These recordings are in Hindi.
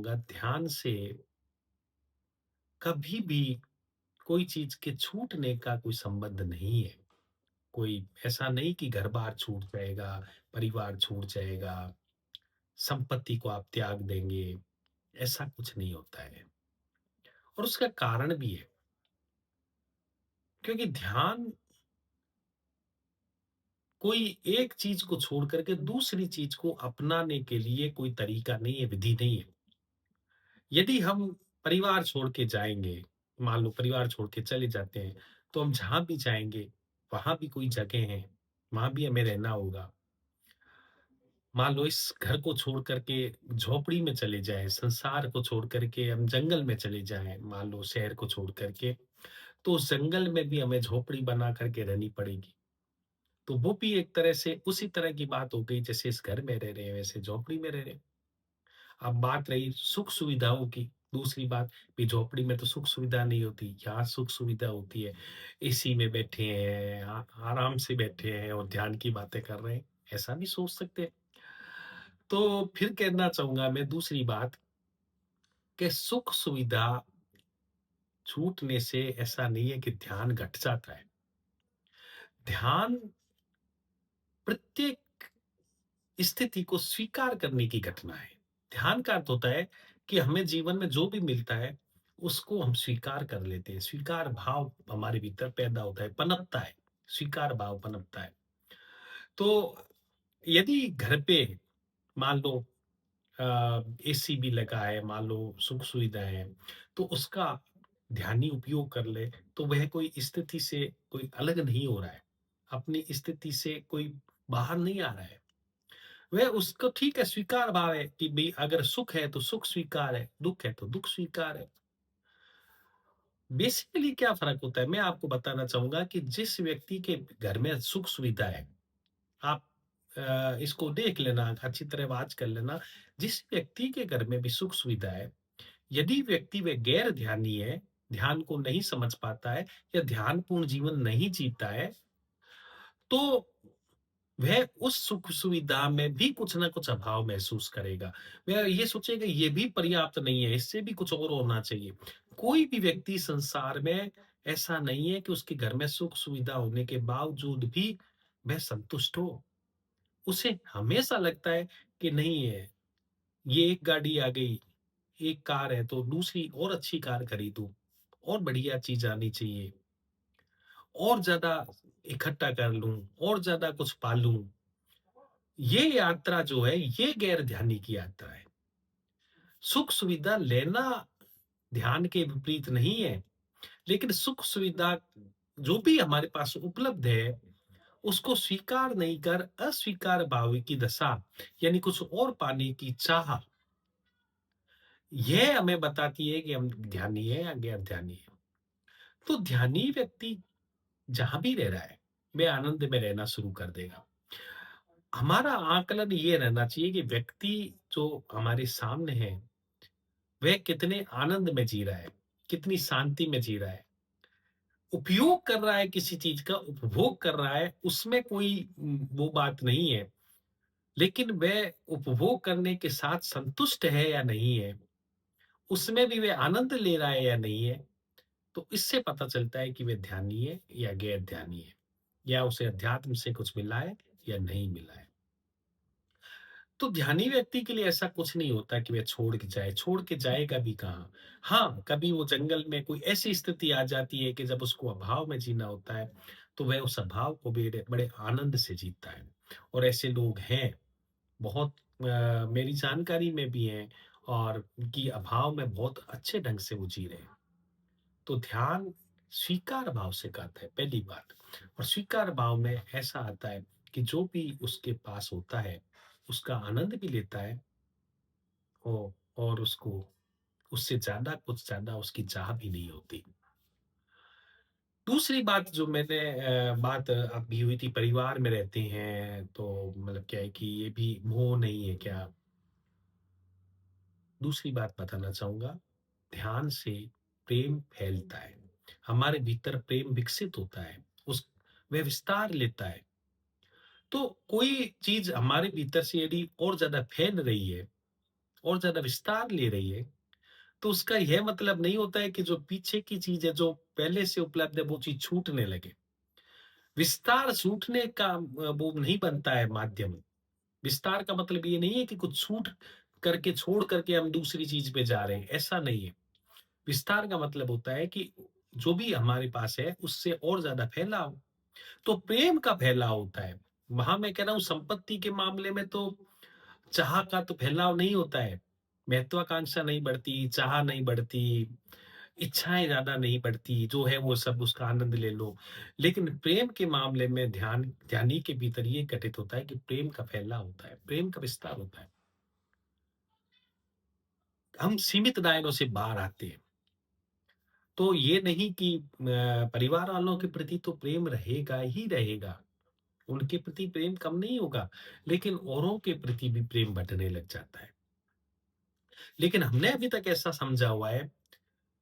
चाहूँगा, ध्यान से कभी भी कोई चीज़ के छूटने का कोई संबंध नहीं है। कोई ऐसा नहीं कि घर-बार छूट जाएगा, परिवार छूट जाएगा, संपत्ति को आप त्याग देंगे, ऐसा कुछ नहीं होता है। और उसका कारण भी है, क्योंकि ध्यान कोई एक चीज़ को छोड़ कर के दूसरी चीज़ को अपनाने के लिए कोई तरीका नहीं है, विधि नहीं है। यदि हम परिवार छोड़ के जाएँगे, मान लो परिवार छोड़ के चले जाते हैं, तो हम जहाँ भी जाएँगे, वहाँ भी कोई जगह है, वहाँ भी हमें रहना होगा। मान लो इस घर को छोड़ कर के झोपड़ी में चले जाएँ, संसार को छोड़ कर के हम जंगल में चले जाएँ, मान लो शहर को छोड़ कर के, तो उस जंगल में भी हमें झोपड़ी बना कर के रहनी पड़ेगी। तो वो भी एक तरह से उसी तरह की बात हो गई, जैसे इस घर में रह रहे हैं, वैसे झोपड़ी में रह रहे हैं। अब बात रही सुख-सुविधाओं की, दूसरी बात भी झोपड़ी में तो सुख-सुविधा नहीं होती, यहाँ सुख-सुविधा होती है। एसी में बैठे हैं, आराम से बैठे हैं और ध्यान की बातें कर रहे हैं, ऐसा भी सोच सकते हैं। तो फिर कहना चाहूँगा मैं दूसरी बात कि सुख-सुविधा छूटने से ऐसा नहीं है कि ध्यान घट जाता है। ध्यान प्रत्येक स्थिति को स्वीकार करने की घटना है। ध्यान का अर्थ होता है कि हमें जीवन में जो भी मिलता है, उसको हम स्वीकार कर लेते हैं। स्वीकार भाव हमारे भीतर पैदा होता है, पनपता है। स्वीकार भाव पनपता है। तो यदि घर पे मान लो एसी भी लगा है, मान लो सुख-सुविधाएँ हैं, तो उसका ध्यानी उपयोग कर ले, तो वह कोई स्थिति से कोई अलग नहीं हो रहा है। अपनी स्थिति से कोई बाहर नहीं आ रहा है। वह उसको ठीक है, स्वीकार भाव है कि भई अगर सुख है तो सुख स्वीकार है, दुःख है तो दुःख स्वीकार है। बेसिकली क्या फ़र्क होता है, मैं आपको बताना चाहूँगा कि जिस व्यक्ति के घर में सुख-सुविधा है, आप इसको देख लेना, अच्छी तरह वाच कर लेना, जिस व्यक्ति के घर में भी सुख-सुविधा है, यदि व्यक्ति वह गैर ध्यानी है, ध्यान को नहीं समझ पाता है या ध्यानपूर्ण जीवन नहीं जीता है, तो वह उस सुख-सुविधा में भी कुछ न कुछ अभाव महसूस करेगा। वह ये सोचेगा ये भी पर्याप्त नहीं है, इससे भी कुछ और होना चाहिए। कोई भी व्यक्ति संसार में ऐसा नहीं है कि उसके घर में सुख-सुविधा होने के बावजूद भी वह संतुष्ट हो। उसे हमेशा लगता है कि नहीं है, ये एक गाड़ी आ गई, एक कार है तो दूसरी और अच्छी कार खरीदूँ, और बढ़िया चीज़ आनी चाहिए, और ज़्यादा इकट्ठा कर लूँ, और ज़्यादा कुछ पालूँ। ये यात्रा जो है, ये गैर ध्यानी की यात्रा है। सुख-सुविधा लेना ध्यान के विपरीत नहीं है, लेकिन सुख-सुविधा जो भी हमारे पास उपलब्ध है, उसको स्वीकार नहीं कर अस्वीकार भाव की दशा, यानी कुछ और पाने की चाह, यह हमें बताती है कि हम ध्यानी हैं या गैर ध्यानी हैं। तो ध्यानी व्यक्ति जहाँ भी रह रहा है, वह आनंद में रहना शुरू कर देगा। हमारा आकलन ये रहना चाहिए कि व्यक्ति जो हमारे सामने है, वह कितने आनंद में जी रहा है, कितनी शांति में जी रहा है। उपयोग कर रहा है किसी चीज़ का, उपभोग कर रहा है, उसमें कोई वो बात नहीं है। लेकिन वह उपभोग करने के साथ संतुष्ट है या नहीं है, उसमें भी वह आनंद ले रहा है या नहीं है, तो इससे पता चलता है कि वह ध्यानी है या गैर ध्यानी है, या उसे अध्यात्म से कुछ मिला है या नहीं मिला है। तो ध्यानी व्यक्ति के लिए ऐसा कुछ नहीं होता कि वह छोड़ के जाएगा भी कहाँ। हाँ, कभी वो जंगल में कोई ऐसी स्थिति आ जाती है कि जब उसको अभाव में जीना होता है, तो वह उस अभाव को बड़े बड़े आनंद से जीता है। और ऐसे लोग हैं, बहुत मेरी जानकारी में भी हैं, और उनकी अभाव में बहुत अच्छे ढंग से वो जी रहे हैं। तो ध्यान स्वीकार भाव से करता है, पहली बात। और स्वीकार भाव में ऐसा आता है कि जो भी उसके पास होता है, उसका आनंद भी लेता है, ओ और उसको उससे ज़्यादा कुछ ज़्यादा उसकी चाह भी नहीं होती। दूसरी बात जो मैंने बात अभी हुई थी, परिवार में रहते हैं, तो मतलब क्या है कि ये भी मोह नहीं है क्या? दूसरी बात बताना चाहूँगा, ध्यान से प्रेम फैलता है। हमारे भीतर प्रेम विकसित होता है, उस वह विस्तार लेता है। तो कोई चीज़ हमारे भीतर से यदि और ज़्यादा फैल रही है, और ज़्यादा विस्तार ले रही है, तो उसका यह मतलब नहीं होता है कि जो पीछे की चीज़ है, जो पहले से उपलब्ध है, वो चीज़ छूटने लगे। विस्तार छूटने का वो नहीं बनता है माध्यम। विस्तार का मतलब ये नहीं है कि कुछ छूट करके, छोड़ करके हम दूसरी चीज़ पे जा रहे हैं, ऐसा नहीं है। विस्तार का मतलब होता है कि जो भी हमारे पास है, उससे और ज़्यादा फैलाव। तो प्रेम का फैलाव होता है। वहाँ मैं कह रहा हूँ संपत्ति के मामले में तो चाह का तो फैलाव नहीं होता है। महत्वाकांक्षा नहीं बढ़ती, चाह नहीं बढ़ती, इच्छाएँ ज़्यादा नहीं बढ़ती, जो है वो सब उसका आनंद ले लो। लेकिन प्रेम के मामले में ध्यानी के भीतर ये घटित होता है कि प्रेम का फैलाव होता है, प्रेम का विस्तार होता है। हम सीमित दायरों से बाहर आते हैं। तो ये नहीं कि परिवार वालों के प्रति तो प्रेम रहेगा ही रहेगा। उनके प्रति प्रेम कम नहीं होगा, लेकिन औरों के प्रति भी प्रेम बढ़ने लग जाता है। लेकिन हमने अभी तक ऐसा समझा हुआ है,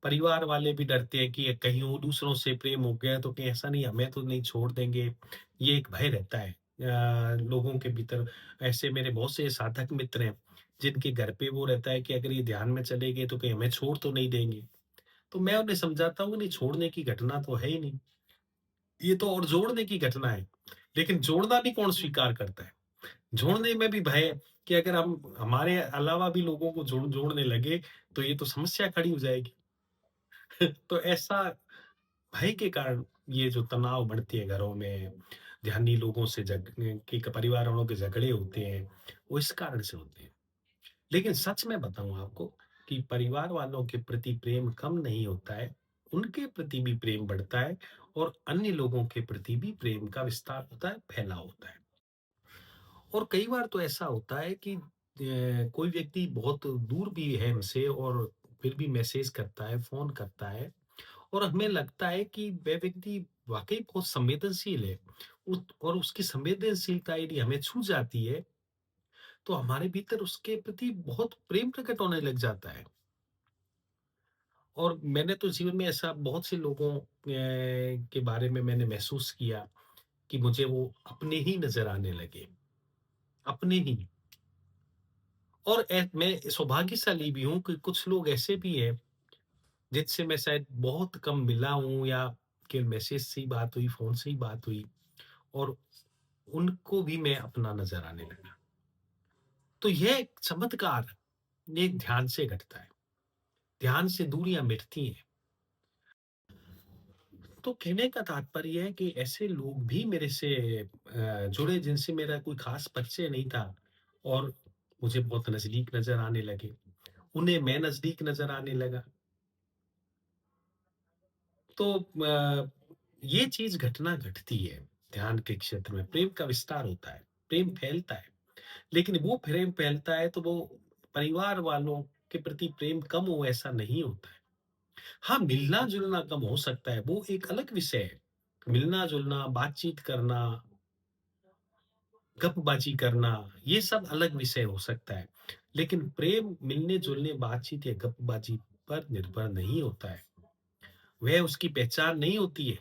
परिवार वाले भी डरते हैं कि कहीं वो दूसरों से प्रेम हो गया तो कहीं ऐसा नहीं हमें तो नहीं छोड़ देंगे, ये एक भय रहता है लोगों के भीतर। ऐसे मेरे बहुत से साधक मित्र हैं, जिनके घर पे वो रहता है कि अगर ये ध्यान में चले गए तो कहीं हमें छोड़ तो नहीं देंगे। तो मैं उन्हें समझाता हूँ, नहीं छोड़ने की घटना तो है ही नहीं, ये तो और जोड़ने की घटना है। लेकिन जोड़ना भी कौन स्वीकार करता है? जोड़ने में भी भय है कि अगर हम हमारे अलावा भी लोगों को जोड़ने लगे, तो ये तो समस्या खड़ी हो जाएगी। तो ऐसा भय के कारण ये जो तनाव बढ़ती है घरों में, ध्यानी लोगों से कि परिवार वालों के झगड़े होते हैं, वो इस कारण से होते हैं। लेकिन सच में बताऊँ आपको कि परिवार वालों के प्रति प्रेम कम नहीं होता है, उनके प्रति भी प्रेम बढ़ता है और अन्य लोगों के प्रति भी प्रेम का विस्तार होता है, फैलाव होता है। और कई बार तो ऐसा होता है कि कोई व्यक्ति बहुत दूर भी है हमसे और फिर भी मैसेज करता है, फ़ोन करता है और हमें लगता है कि वह व्यक्ति वाक़ई बहुत संवेदनशील है। उस और उसकी संवेदनशीलता यदि हमें छू जाती है, तो हमारे भीतर उसके प्रति बहुत प्रेम प्रकट होने लग जाता है। और मैंने तो जीवन में ऐसा बहुत से लोगों के बारे में मैंने महसूस किया कि मुझे वो अपने ही नज़र आने लगे, अपने ही। और मैं सौभाग्यशाली भी हूँ कि कुछ लोग ऐसे भी हैं, जिनसे मैं शायद बहुत कम मिला हूँ या केवल मैसेज से ही बात हुई, फ़ोन से ही बात हुई और उनको भी मैं अपना नज़र आने लगा। तो यह एक चमत्कार, ये ध्यान से घटता है। ध्यान से दूरियाँ मिटती हैं। तो कहने का तात्पर्य है कि ऐसे लोग भी मेरे से जुड़े जिनसे मेरा कोई ख़ास परिचय नहीं था और मुझे बहुत नज़दीक नज़र आने लगे। उन्हें मैं नज़दीक नज़र आने लगा। तो ये चीज़ घटना घटती है ध्यान के क्षेत्र में, प्रेम का विस्तार होता है, प्रेम फैलता है। लेकिन वो प्रेम फैलता है तो वो परिवार वालों के प्रति प्रेम कम हो ऐसा नहीं होता है। हाँ, मिलना-जुलना कम हो सकता है, वो एक अलग विषय है। मिलना-जुलना, बातचीत करना, गपबाजी करना, ये सब अलग विषय हो सकता है। लेकिन प्रेम मिलने-जुलने, बातचीत या गपबाजी पर निर्भर नहीं होता है। वह उसकी पहचान नहीं होती है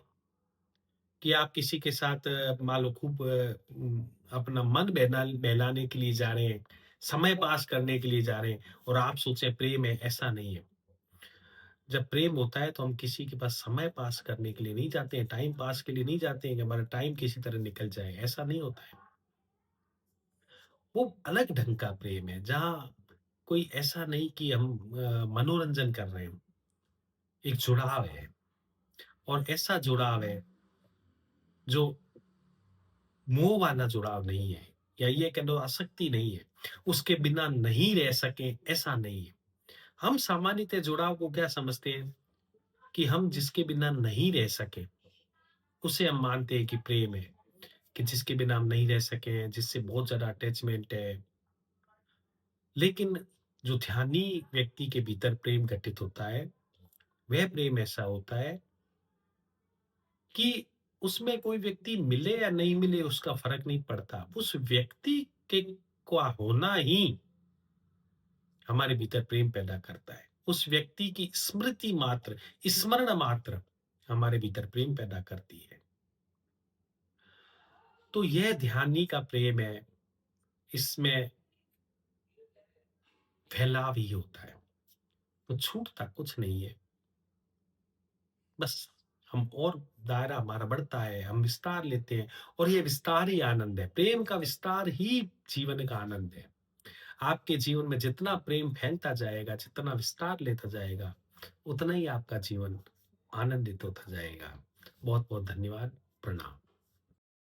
कि आप किसी के साथ मान लो खूब अपना मन बहलाने के लिए जा रहे हैं, समय पास करने के लिए जा रहे हैं और आप सोचे प्रेम है, ऐसा नहीं है। जब प्रेम होता है तो हम किसी के पास समय पास करने के लिए नहीं जाते हैं, टाइम पास के लिए नहीं जाते हैं कि हमारा टाइम किसी तरह निकल जाए, ऐसा नहीं होता है। वो अलग ढंग का प्रेम है, जहाँ कोई ऐसा नहीं कि हम मनोरंजन कर रहे हों, एक जुड़ाव है और ऐसा जुड़ाव है जो मोह वाला जुड़ाव नहीं है या ये कह लो आसक्ति नहीं है, उसके बिना नहीं रह सकें, ऐसा नहीं है। हम सामान्यतः जुड़ाव को क्या समझते हैं कि हम जिसके बिना नहीं रह सके, उसे हम मानते हैं कि प्रेम है, कि जिसके बिना हम नहीं रह सके, जिससे बहुत ज़्यादा अटैचमेंट है। लेकिन जो ध्यानी व्यक्ति के भीतर प्रेम घटित होता है, वह प्रेम ऐसा होता है कि उसमें कोई व्यक्ति मिले या नहीं मिले उसका फ़र्क नहीं पड़ता। उस व्यक्ति के का होना ही हमारे भीतर प्रेम पैदा करता है। उस व्यक्ति की स्मृति मात्र, स्मरण मात्र हमारे भीतर प्रेम पैदा करती है। तो यह ध्यानी का प्रेम है। इसमें फैलाव ही होता है। तो छूटता कुछ नहीं है। बस हम और दायरा हमारा बढ़ता है, हम विस्तार लेते हैं और ये विस्तार ही आनंद है। प्रेम का विस्तार ही जीवन का आनंद है। आपके जीवन में जितना प्रेम फैलता जाएगा, जितना विस्तार लेता जाएगा, उतना ही आपका जीवन आनंदित होता जाएगा। बहुत-बहुत धन्यवाद। प्रणाम।